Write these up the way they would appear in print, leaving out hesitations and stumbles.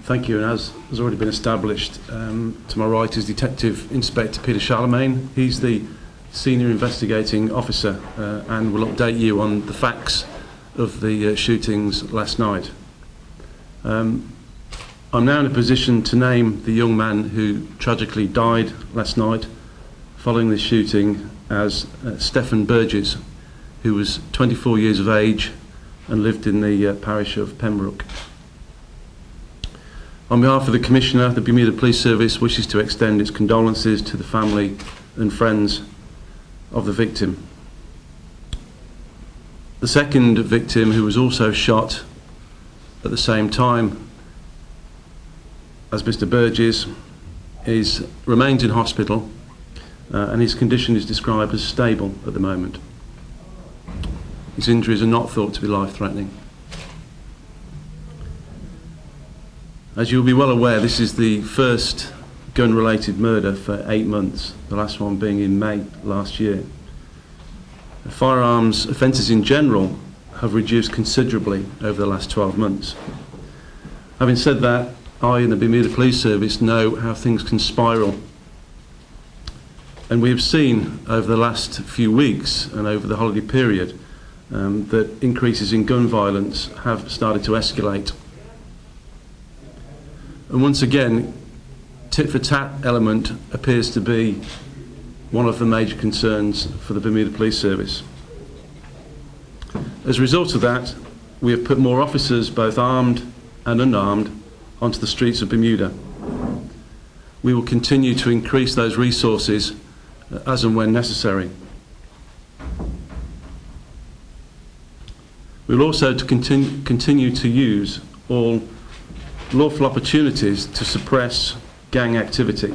Thank you. And as has already been established, to my right is Detective Inspector Peter Charlemagne. He's the Senior Investigating Officer and will update you on the facts of the shootings last night. I'm now in a position to name the young man who tragically died last night following this shooting as Stephen Burgess, who was 24 years of age and lived in the parish of Pembroke. On behalf of the Commissioner, the Bermuda Police Service wishes to extend its condolences to the family and friends of the victim. The second victim, who was also shot at the same time as Mr. Burgess, remains in hospital and his condition is described as stable at the moment. His injuries are not thought to be life-threatening. As you'll be well aware, this is the first gun-related murder for 8 months, the last one being in May last year. Firearms offences in general have reduced considerably over the last 12 months. Having said that, I and the Bermuda Police Service know how things can spiral. And we have seen over the last few weeks and over the holiday period that increases in gun violence have started to escalate. And once again, tit-for-tat element appears to be one of the major concerns for the Bermuda Police Service. As a result of that, we have put more officers, both armed and unarmed, onto the streets of Bermuda. We will continue to increase those resources as and when necessary. We will also continue to use all lawful opportunities to suppress gang activity.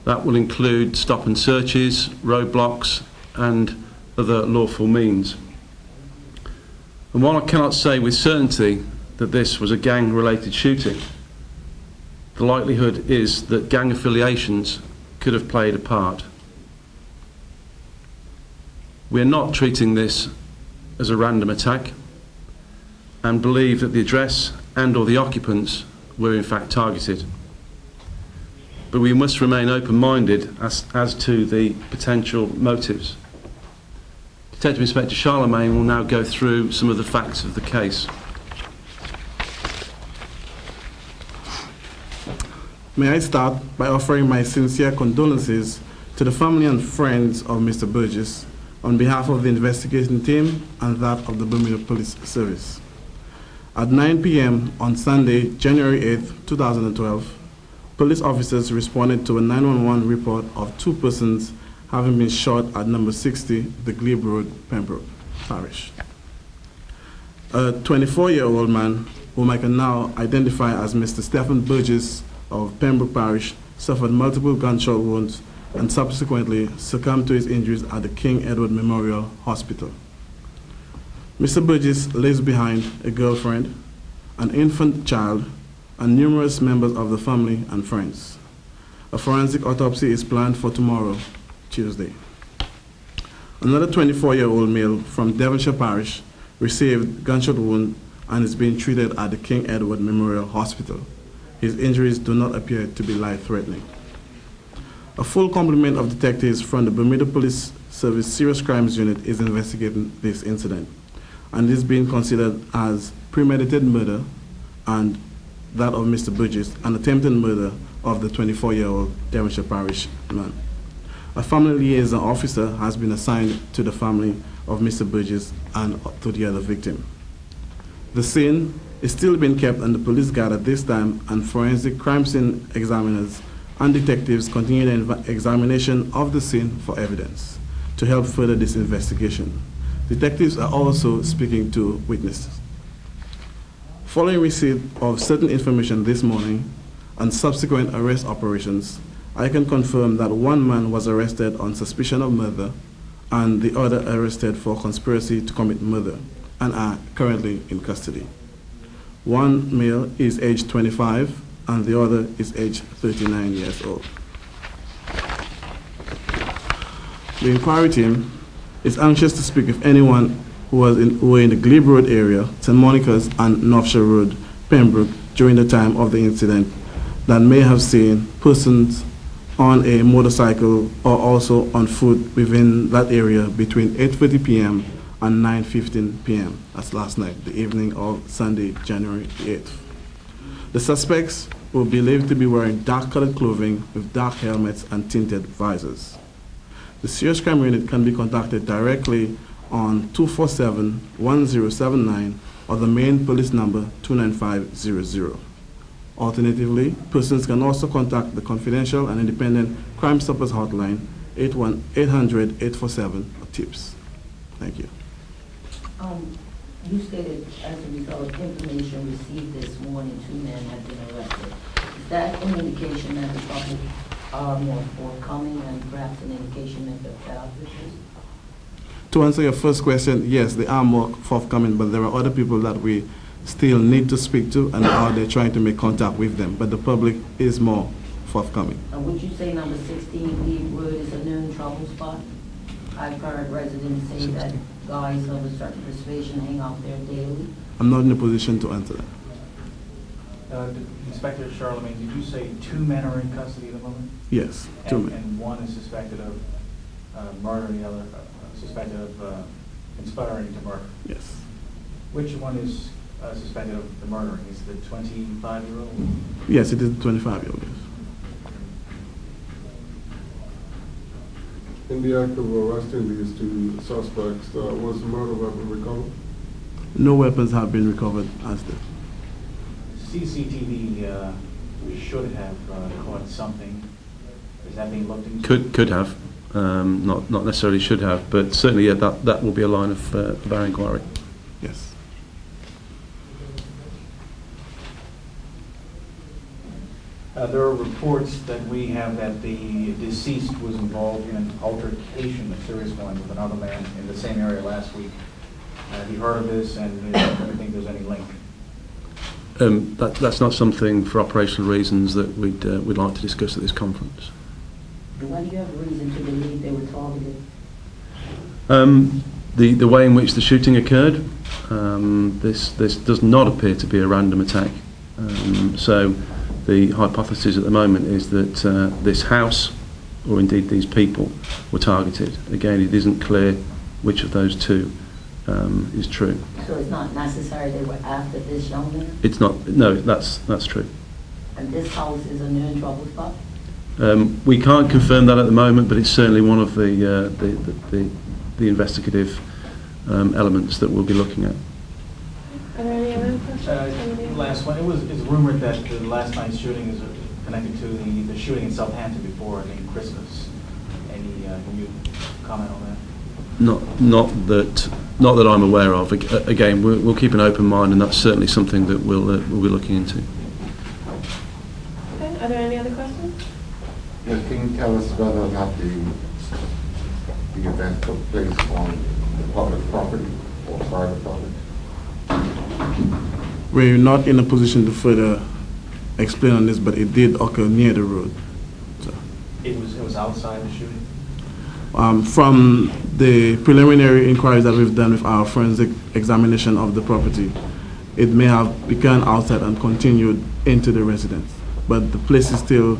That will include stop and searches, roadblocks and other lawful means. And while I cannot say with certainty that this was a gang-related shooting, the likelihood is that gang affiliations could have played a part. We are not treating this as a random attack and believe that the address and/or the occupants were in fact targeted. But we must remain open-minded as to the potential motives. Detective Inspector Charlemagne will now go through some of the facts of the case. May I start by offering my sincere condolences to the family and friends of Mr. Burgess on behalf of the investigation team and that of the Bermuda Police Service. At 9 p.m. on Sunday, January 8, 2012, police officers responded to a 911 report of 2 persons having been shot at number 60, the Glebe Road, Pembroke Parish. A 24-year-old man, whom I can now identify as Mr. Stephen Burgess of Pembroke Parish, suffered multiple gunshot wounds and subsequently succumbed to his injuries at the King Edward Memorial Hospital. Mr. Burgess leaves behind a girlfriend, an infant child, and numerous members of the family and friends. A forensic autopsy is planned for tomorrow, Tuesday. Another 24-year-old male from Devonshire Parish received gunshot wound and is being treated at the King Edward Memorial Hospital. His injuries do not appear to be life-threatening. A full complement of detectives from the Bermuda Police Service Serious Crimes Unit is investigating this incident, and is being considered as premeditated murder and that of Mr. Burgess, an attempted murder of the 24-year-old Devonshire Parish man. A family liaison officer has been assigned to the family of Mr. Burgess and to the other victim. The scene is still being kept under police guard at this time, and forensic crime scene examiners and detectives continue the examination of the scene for evidence to help further this investigation. Detectives are also speaking to witnesses. Following receipt of certain information this morning and subsequent arrest operations, I can confirm that 1 man was arrested on suspicion of murder and the other arrested for conspiracy to commit murder and are currently in custody. 1 male is age 25 and the other is age 39 years old. The inquiry team is anxious to speak with anyone who were in the Glebe Road area, St. Monica's and North Shore Road Pembroke during the time of the incident that may have seen persons on a motorcycle or also on foot within that area between 8:30 p.m. and 9:15 p.m. That's last night, the evening of Sunday, January 8th. The suspects were believed to be wearing dark-colored clothing with dark helmets and tinted visors. The serious crime unit can be contacted directly on 247-1079 or the main police number 29500. Alternatively, persons can also contact the confidential and independent Crime Stoppers hotline 800-847 for tips. Thank you. You stated as a result of information received this morning, 2 men have been arrested. Is that an indication that the public are more forthcoming and perhaps an indication that they're found issues? To answer your first question, yes, they are more forthcoming, but there are other people that we still need to speak to and are they trying to make contact with them. But the public is more forthcoming. Would you say number 16 Lee Road is a known trouble spot? I've heard residents say that guys of a certain persuasion hang out there daily. I'm not in a position to answer that. Inspector Charlemagne, did you say 2 men are in custody at the moment? Yes, 2 men. And one is suspected of murder, and the other suspected of conspiring to murder. Yes. Which one is suspected of the murdering? Is the 25-year-old? Yes, it is the 25-year-old. Yes. In the act of arresting these 2 suspects, was the murder weapon recovered? No weapons have been recovered as the CCTV should have caught something. Is that being looked into? Could have, not necessarily should have, but certainly yeah, that will be a line of our inquiry. yes. There are reports that we have that the deceased was involved in an altercation, a serious one, with another man in the same area last week. Have you heard of this, and do you think there's any link? That's not something for operational reasons that we'd like to discuss at this conference. Why do you have reason to believe they were targeted? The way in which the shooting occurred, this does not appear to be a random attack. So the hypothesis at the moment is that this house, or indeed these people, were targeted. Again, it isn't clear which of those 2 is true. So it's not necessary they were after this young man? It's not. No, that's true. And this house is a known trouble spot? We can't confirm that at the moment, but it's certainly one of the investigative elements that we'll be looking at. Are there any other questions? Last one. It's rumored that the last night's shooting is connected to the shooting in Southampton before, I think, Christmas. Can you comment on that? Not that I'm aware of. Again, we'll keep an open mind, and that's certainly something that we'll be looking into. Okay. Are there any other questions? Yes, can you tell us whether or not the event took place on public property or private property? We're not in a position to further explain on this, but it did occur near the road. So, It was outside the shooting? from the preliminary inquiries that we've done with our forensic examination of the property, it may have begun outside and continued into the residence. But the place is still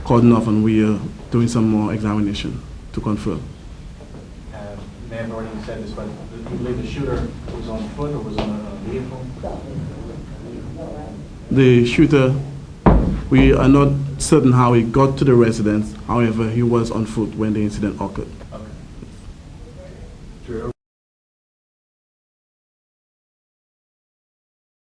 cordoned off, and we are doing some more examination to confirm. May have already said this, but you believe the shooter was on foot or was on a vehicle? The shooter, we are not certain how he got to the residence. However, he was on foot when the incident occurred. Okay.